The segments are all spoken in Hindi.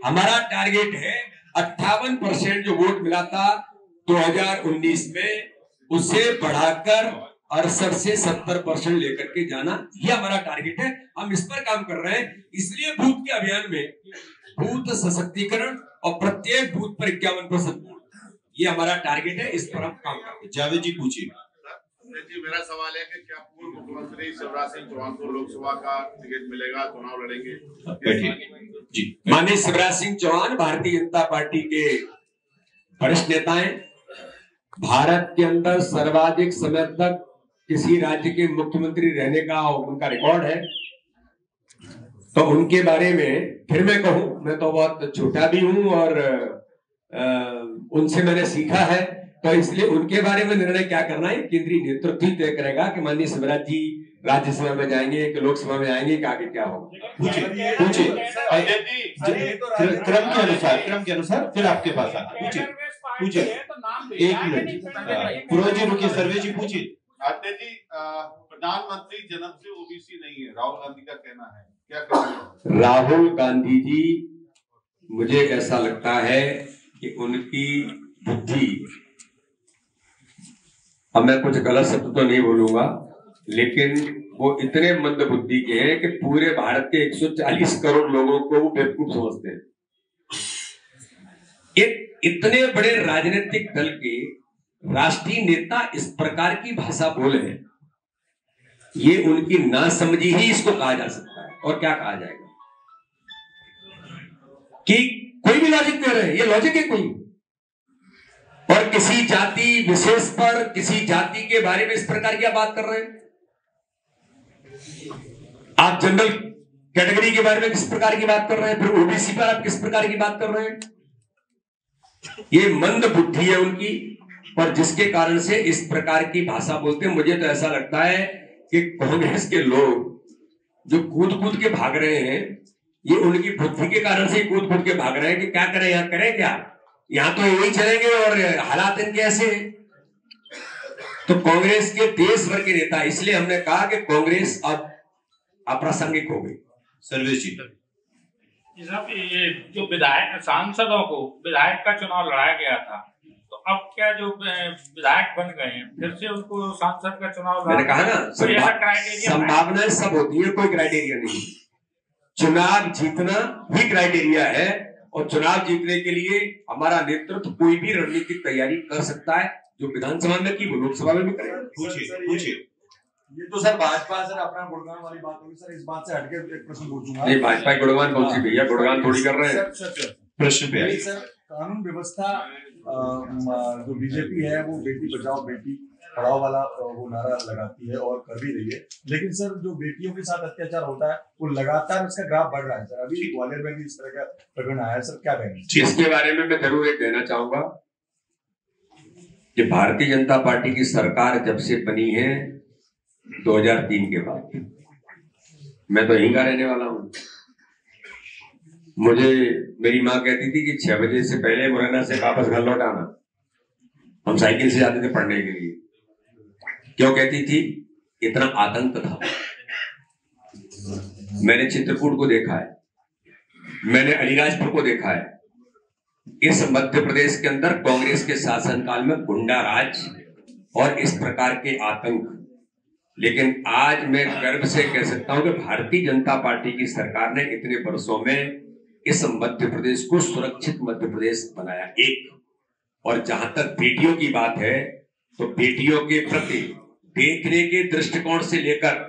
हमारा टारगेट है 58% जो वोट मिला था 2019 में, उसे बढ़ाकर 68 से 70% लेकर के जाना, यह हमारा टारगेट है। हम इस पर काम कर रहे हैं। इसलिए बूथ के अभियान में बूथ सशक्तिकरण और प्रत्येक बूथ पर 51% वोट, ये हमारा टारगेट है। इस पर हम काम कर रहे हैं। जावेद जी पूछिए। जी, मेरा सवाल है कि क्या पूर्व मुख्यमंत्री शिवराज सिंह चौहान को लोकसभा का टिकट मिलेगा, चुनाव लड़ेंगे? जी, माननीय शिवराज सिंह चौहान भारतीय जनता पार्टी के वरिष्ठ नेता हैं। भारत के अंदर सर्वाधिक समय तक किसी राज्य के मुख्यमंत्री रहने का उनका रिकॉर्ड है। तो उनके बारे में फिर मैं कहूं, मैं तो बहुत छोटा भी हूं और उनसे मैंने सीखा है, तो इसलिए उनके बारे में निर्णय क्या करना है केंद्रीय नेतृत्व ही तय करेगा कि माननीय शिवराज जी राज्यसभा में जाएंगे कि लोकसभा में आएंगे कि आगे क्या होगा। पूछिए क्रम के अनुसार फिर आपके पास आना। पूछिए 1 मिनट पुरोहित जी रुकिए, सर्वे जी पूछिए। अध्यक्ष जी, प्रधानमंत्री जन्म से ओबीसी नहीं है, राहुल गांधी का कहना है, क्या करेंगे? राहुल गांधी जी, मुझे ऐसा लगता है कि उनकी बुद्धि, अब मैं कुछ गलत शब्द तो नहीं बोलूंगा, लेकिन वो इतने मंद बुद्धि के हैं कि पूरे भारत के 140 करोड़ लोगों को वो बेवकूफ समझते हैं। एक इतने बड़े राजनीतिक दल के राष्ट्रीय नेता इस प्रकार की भाषा बोले हैं, ये उनकी नासमझी ही इसको कहा जा सकता है। और क्या कहा जाएगा कि कोई भी लॉजिक दे रहे हैं, ये लॉजिक है कोई? और किसी जाति विशेष पर, किसी जाति के बारे में इस प्रकार की बात कर रहे हैं। आप जनरल कैटेगरी के बारे में किस प्रकार की बात कर रहे हैं, फिर ओबीसी पर आप किस प्रकार की बात कर रहे हैं। ये मंद बुद्धि है उनकी, पर जिसके कारण से इस प्रकार की भाषा बोलते हैं। मुझे तो ऐसा लगता है कि कांग्रेस के लोग जो कूद कूद के भाग रहे हैं, ये उनकी बुद्धि के कारण से कूद कूद के भाग रहे हैं कि क्या करें, यहाँ करें क्या, यहाँ तो यही चलेंगे और हालात इनके ऐसे। तो कांग्रेस के देश भर के नेता, इसलिए हमने कहा कि कांग्रेस अब अप्रासंगिक हो गई। सर्वेश जी साहब, ये जो विधायक सांसदों को विधायक का चुनाव लड़ाया गया था, तो अब क्या जो विधायक बन गए हैं फिर से उनको सांसद का चुनाव, मैंने कहा ना, संभावनाएं सब होती है, कोई क्राइटेरिया नहीं। चुनाव जीतना ही क्राइटेरिया है, और चुनाव जीतने के लिए हमारा नेतृत्व कोई भी रणनीतिक तैयारी कर सकता है। जो विधानसभा में की वो लोकसभा में भी करेगा। पूछिए। ये तो सर भाजपा सर अपना गुणगान वाली बात होगी सर, इस बात से हटके एक प्रश्न पूछूंगा। नहीं, भाजपा गुणगान कौन सी भैया, गुणगान थोड़ी कर रहे हैं। प्रश्न पे आइए सर। कानून व्यवस्था जो बीजेपी है वो बेटी बचाओ बेटी पढ़ाओ वाला वो नारा लगाती है और कर भी रही है, लेकिन सर जो बेटियों के साथ अत्याचार होता है वो लगातार इसका ग्राफ बढ़ रहा है सर। अभी ग्वालियर में भी इस तरह का प्रकरण आया है सर, क्या कहेंगे इसके बारे में? मैं जरूर एक कहना चाहूंगा कि भारतीय जनता पार्टी की सरकार जब से बनी है 2003 के बाद, मैं तो यहीं का रहने वाला हूं। मुझे मेरी माँ कहती थी कि 6 बजे से पहले मुरैना से वापस घर लौट आना। हम साइकिल से जाते थे पढ़ने के लिए। क्यों कहती थी? इतना आतंक था। मैंने चित्रकूट को देखा है, मैंने अलीराजपुर को देखा है। इस मध्य प्रदेश के अंदर कांग्रेस के शासनकाल में गुंडा राज और इस प्रकार के आतंक, लेकिन आज मैं गर्व से कह सकता हूं कि भारतीय जनता पार्टी की सरकार ने इतने वर्षों में इस मध्य प्रदेश को सुरक्षित मध्य प्रदेश बनाया। एक, और जहां तक बेटियों की बात है, तो बेटियों के प्रति देखने के दृष्टिकोण से लेकर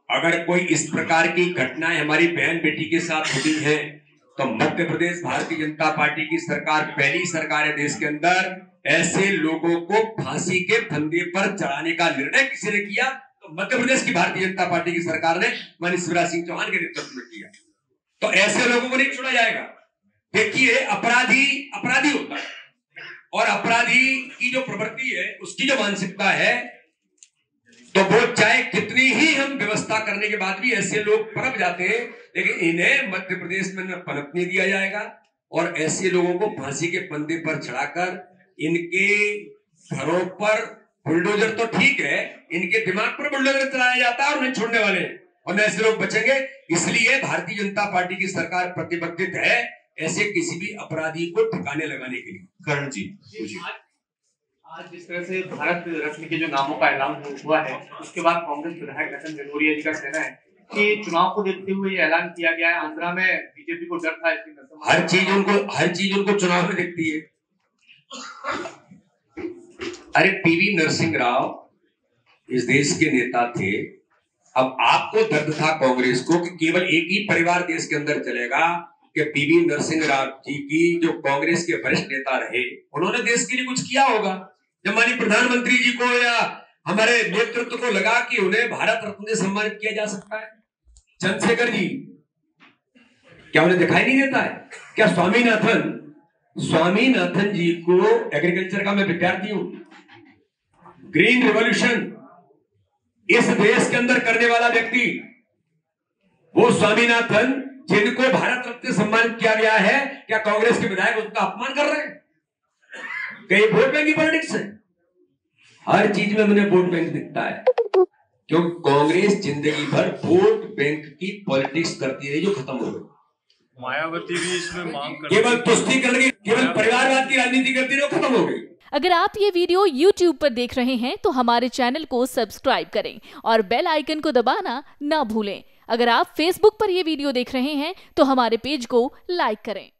अगर कोई इस प्रकार की घटनाएं हमारी बहन बेटी के साथ होती है, तो मध्य प्रदेश भारतीय जनता पार्टी की सरकार पहली सरकार है देश के अंदर, ऐसे लोगों को फांसी के फंदे पर चढ़ाने का निर्णय किसी ने किया तो मध्य प्रदेश की भारतीय जनता पार्टी की सरकार ने माननीय शिवराज सिंह चौहान के नेतृत्व में किया। तो ऐसे लोगों को नहीं छोड़ा जाएगा। देखिए, अपराधी अपराधी होता है, और अपराधी की जो प्रवृत्ति है, उसकी जो मानसिकता है, तो वो चाहे कितनी ही हम व्यवस्था करने के बाद भी ऐसे लोग पनप जाते हैं, लेकिन इन्हें मध्य प्रदेश में न पनपने दिया जाएगा। और ऐसे लोगों को फांसी के फंदे पर चढ़ाकर इनके घरों पर बुलडोजर, तो ठीक है, इनके दिमाग पर बुलडोजर चलाया जाता है और नहीं छोड़ने वाले, और न ऐसे लोग बचेंगे। इसलिए भारतीय जनता पार्टी की सरकार प्रतिबद्ध है ऐसे किसी भी अपराधी को ठिकाने लगाने के लिए। कर्ण जी पूछिए। आज जिस तरह से भारत रत्न के जो नामों का ऐलान हुआ है, उसके बाद कांग्रेस विधायक लखन घनघोरिया जी का कहना है कि चुनाव को देखते हुए ये ऐलान किया गया है। आंध्रा में बीजेपी को डर था इसकी हर चीज उनको चुनाव में दिखती है। अरे पीवी नरसिंह राव इस देश के नेता थे। अब आपको दर्द था कांग्रेस को कि केवल एक ही परिवार देश के अंदर चलेगा कि पीवी नरसिंह राव जी की जो कांग्रेस के वरिष्ठ नेता रहे, उन्होंने देश के लिए कुछ किया होगा। जब माननीय प्रधानमंत्री जी को या हमारे नेतृत्व को लगा कि उन्हें भारत रत्न से सम्मानित किया जा सकता है। चंद्रशेखर जी क्या उन्हें दिखाई नहीं देता है? क्या स्वामीनाथन जी को, एग्रीकल्चर का मैं विद्यार्थी हूं, ग्रीन रिवॉल्यूशन इस देश के अंदर करने वाला व्यक्ति, वो स्वामीनाथन जिनको भारत रत्न सम्मानित किया गया है, क्या कांग्रेस के विधायक उसका अपमान कर रहे हैं? कई वोट बैंक की पॉलिटिक्स है। हर चीज में मुझे वोट बैंक दिखता है, क्योंकि कांग्रेस जिंदगी भर वोट बैंक की पॉलिटिक्स करती रही, जो खत्म हो गई। मायावती भी इसमें मांग कर केवल तुष्टीकरण की, केवल परिवारवाद की राजनीति करती रही, खत्म हो गई। अगर आप ये वीडियो YouTube पर देख रहे हैं तो हमारे चैनल को सब्सक्राइब करें और बेल आइकन को दबाना ना भूलें। अगर आप Facebook पर ये वीडियो देख रहे हैं तो हमारे पेज को लाइक करें।